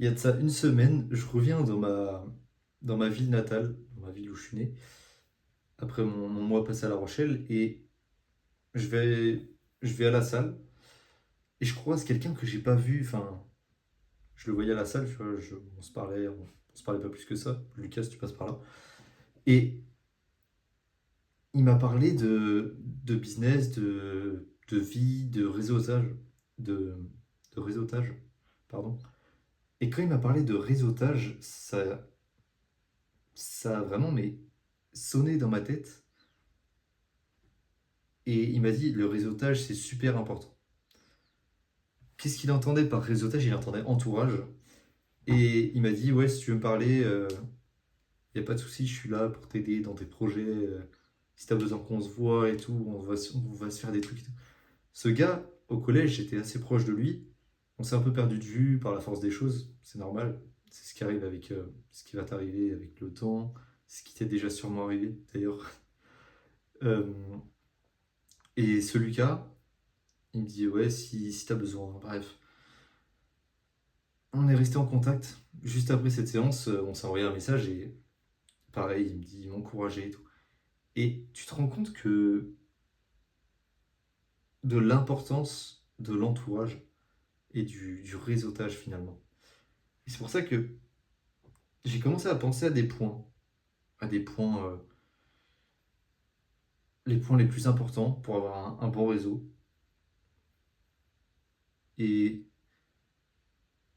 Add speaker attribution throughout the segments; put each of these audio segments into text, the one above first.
Speaker 1: Il y a de ça une semaine, je reviens dans ma ville natale, dans ma ville où je suis né, après mon mois passé à La Rochelle, et je vais, je vais à la salle, et je croise quelqu'un que j'ai pas vu, enfin, je le voyais à la salle, tu vois, on se parlait pas plus que ça, Lucas, tu passes par là, et il m'a parlé de business, de vie, de, de réseautage, pardon. Et quand il m'a parlé de réseautage, ça a vraiment mais sonné dans ma tête. Et il m'a dit, le réseautage, c'est super important. Qu'est-ce qu'il entendait par réseautage? Il entendait entourage. Et il m'a dit, ouais, si tu veux me parler, il n'y a pas de souci, je suis là pour t'aider dans tes projets. Si tu as besoin qu'on se voit et tout, on va se faire des trucs et tout. Ce gars, au collège, j'étais assez proche de lui. On s'est un peu perdu de vue par la force des choses. C'est normal. C'est ce qui arrive avec ce qui va t'arriver avec le temps. Ce qui t'est déjà sûrement arrivé, d'ailleurs. Euh, et ce Lucas, il me dit, ouais, si t'as besoin. Bref. On est resté en contact. Juste après cette séance, on s'est envoyé un message et pareil, il me dit, il m'encourageait et tout. Et tu te rends compte que de l'importance de l'entourage et du réseautage finalement. Et c'est pour ça que j'ai commencé à penser à des points, les points les plus importants pour avoir un bon réseau. Et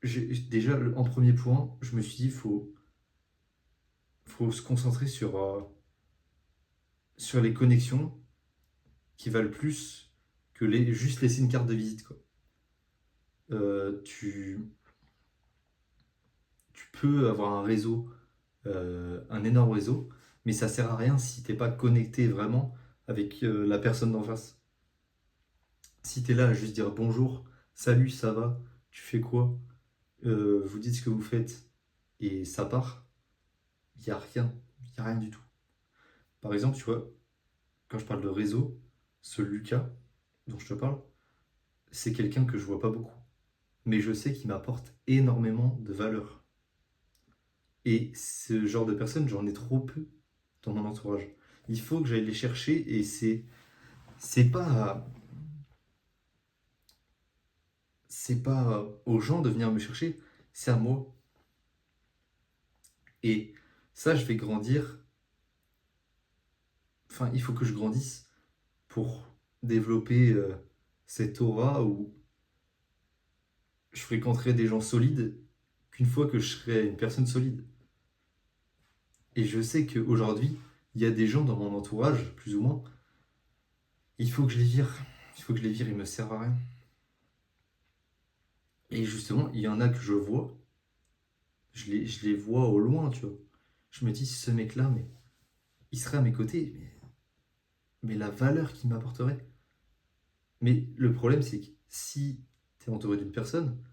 Speaker 1: déjà, en premier point, je me suis dit, faut se concentrer sur les connexions qui valent plus que juste laisser une carte de visite, quoi. Tu peux avoir un réseau, un énorme réseau, mais ça sert à rien si t'es pas connecté vraiment avec la personne d'en face. Si t'es là à juste dire bonjour, salut, ça va, tu fais quoi, vous dites ce que vous faites, et ça part, il y a rien du tout. Par exemple, tu vois, quand je parle de réseau, ce Lucas dont je te parle, c'est quelqu'un que je vois pas beaucoup, mais je sais qu'il m'apporte énormément de valeur. Et ce genre de personnes, j'en ai trop peu dans mon entourage. Il faut que j'aille les chercher et c'est pas c'est pas aux gens de venir me chercher, c'est à moi. Et ça, je vais grandir. Enfin, il faut que je grandisse pour développer cette aura où je fréquenterai des gens solides qu'une fois que je serai une personne solide. Et je sais qu'aujourd'hui, il y a des gens dans mon entourage, plus ou moins, il faut que je les vire. Il faut que je les vire, ils me servent à rien. Et justement, il y en a que je vois, je les vois au loin, tu vois. Je me dis, ce mec-là, mais il serait à mes côtés, mais la valeur qu'il m'apporterait. Mais le problème, c'est que si tu es entouré d'une personne,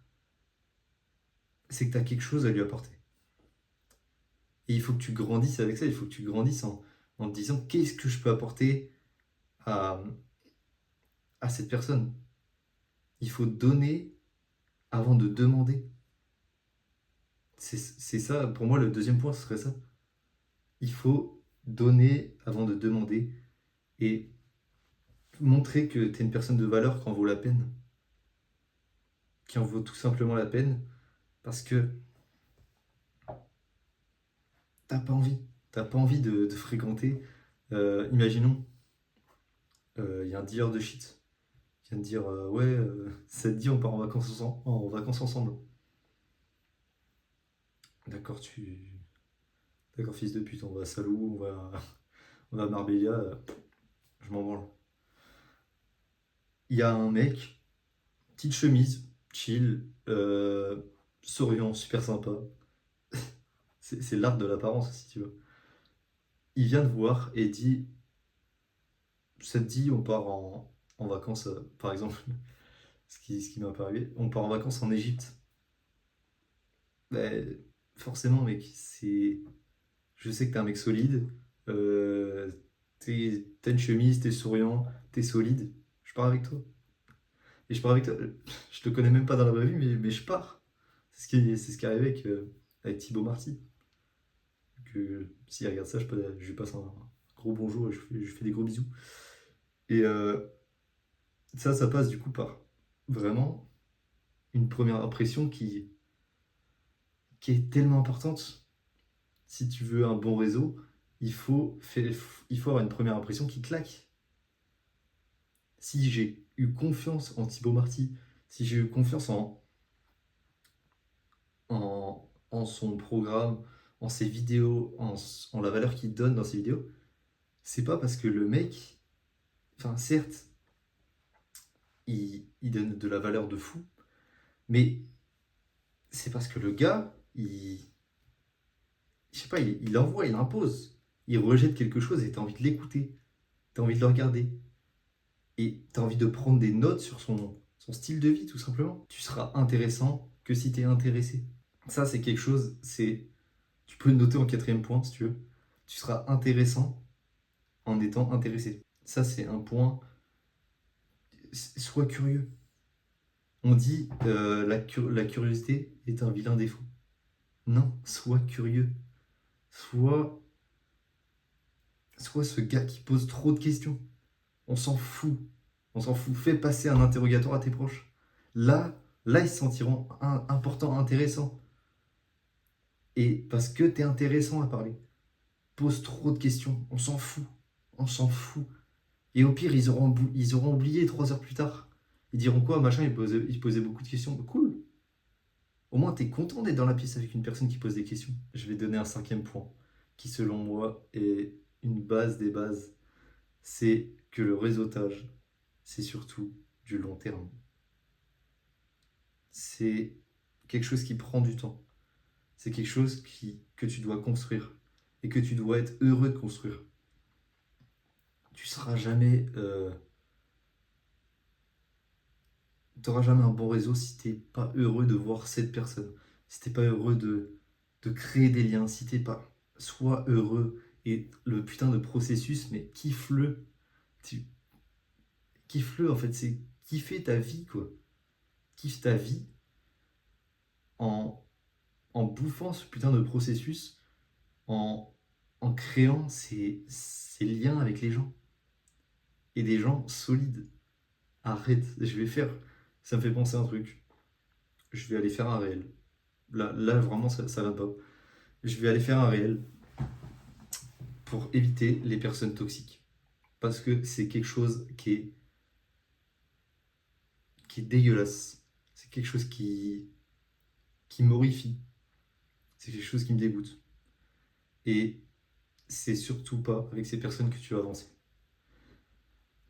Speaker 1: c'est que tu as quelque chose à lui apporter. Et il faut que tu grandisses avec ça, il faut que tu grandisses en te disant, qu'est-ce que je peux apporter à, à cette personne. Il faut donner avant de demander. C'est ça, pour moi, le deuxième point, ce serait ça. Il faut donner avant de demander et montrer que tu es une personne de valeur qui en vaut la peine, qui en vaut tout simplement la peine, parce que t'as pas envie. T'as pas envie de fréquenter. Imaginons, il y a un dealer de shit qui vient de dire ouais, ça te dit, on part en vacances ensemble. D'accord, d'accord, fils de pute, on va à Salou, on va à Marbella, je m'en branle. Il y a un mec, petite chemise, chill, souriant, super sympa. C'est l'art de l'apparence, si tu veux. Il vient de voir et dit, ça te dit, on part en vacances, par exemple, ce qui m'est pas arrivé, on part en vacances en Égypte. Ben, forcément, mec, je sais que t'es un mec solide, euh, t'as une chemise, t'es souriant, t'es solide, je pars avec toi. Et je pars avec toi, je te connais même pas dans la vraie vie, mais je pars. C'est ce qui est arrivé avec Thibaut Marty. Que s'il regarde ça, je lui passe un gros bonjour et je lui fais des gros bisous. Et ça passe du coup par vraiment une première impression qui est tellement importante. Si tu veux un bon réseau, il faut avoir une première impression qui claque. Si j'ai eu confiance en Thibaut Marty, si j'ai eu confiance en son programme, en ses vidéos, en la valeur qu'il donne dans ses vidéos, c'est pas parce que le mec, enfin certes, il donne de la valeur de fou, mais c'est parce que le gars, je sais pas, il envoie, il impose. Il rejette quelque chose et t'as envie de l'écouter, t'as envie de le regarder. Et t'as envie de prendre des notes sur son style de vie, tout simplement. Tu seras intéressant que si t'es intéressé. Ça, c'est quelque chose, tu peux le noter en quatrième point, si tu veux. Tu seras intéressant en étant intéressé. Ça, c'est un point. Sois curieux. On dit la curiosité est un vilain défaut. Non, sois curieux. Sois, sois ce gars qui pose trop de questions. On s'en fout. On s'en fout. Fais passer un interrogatoire à tes proches. Là, ils se sentiront importants, intéressants. Et parce que t'es intéressant à parler. Pose trop de questions. On s'en fout. On s'en fout. Et au pire, ils auront oublié 3 heures plus tard. Ils diront quoi, machin, il posait beaucoup de questions. Cool. Au moins, t'es content d'être dans la pièce avec une personne qui pose des questions. Je vais donner un cinquième point, qui selon moi est une base des bases. C'est que le réseautage, c'est surtout du long terme. C'est quelque chose qui prend du temps. C'est quelque chose que tu dois construire et que tu dois être heureux de construire. Tu seras jamais, t'auras jamais un bon réseau si t'es pas heureux de voir cette personne, si t'es pas heureux de créer des liens, si t'es pas, sois heureux et le putain de processus, mais kiffe-le, tu kiffe-le en fait, c'est kiffer ta vie quoi, kiffe ta vie en en bouffant ce putain de processus, en en créant ces liens avec les gens et des gens solides. Arrête, ça me fait penser à un truc. Je vais aller faire un réel. Là vraiment, ça va pas. Je vais aller faire un réel pour éviter les personnes toxiques. Parce que c'est quelque chose qui est dégueulasse. C'est quelque chose qui m'horrifie. C'est quelque chose qui me dégoûte. Et c'est surtout pas avec ces personnes que tu vas avancer.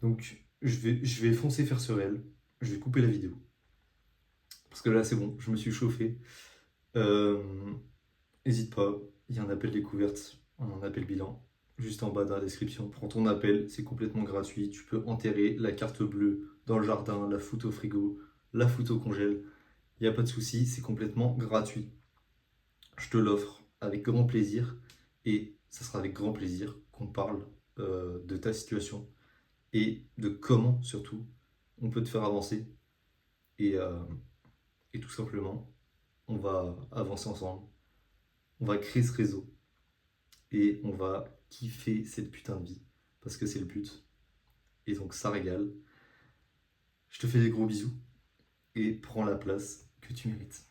Speaker 1: Donc, je vais foncer faire ce réel. Je vais couper la vidéo. Parce que là, c'est bon, je me suis chauffé. Euh, N'hésite pas, il y a un appel découverte, un appel bilan, juste en bas dans la description. Prends ton appel, c'est complètement gratuit. Tu peux enterrer la carte bleue dans le jardin, la foutre au frigo, la foutre au congèle. Il n'y a pas de souci, c'est complètement gratuit. Je te l'offre avec grand plaisir et ça sera avec grand plaisir qu'on parle de ta situation et de comment surtout on peut te faire avancer et, euh, et tout simplement on va avancer ensemble, on va créer ce réseau et on va kiffer cette putain de vie parce que c'est le but et donc ça régale. Je te fais des gros bisous et prends la place que tu mérites.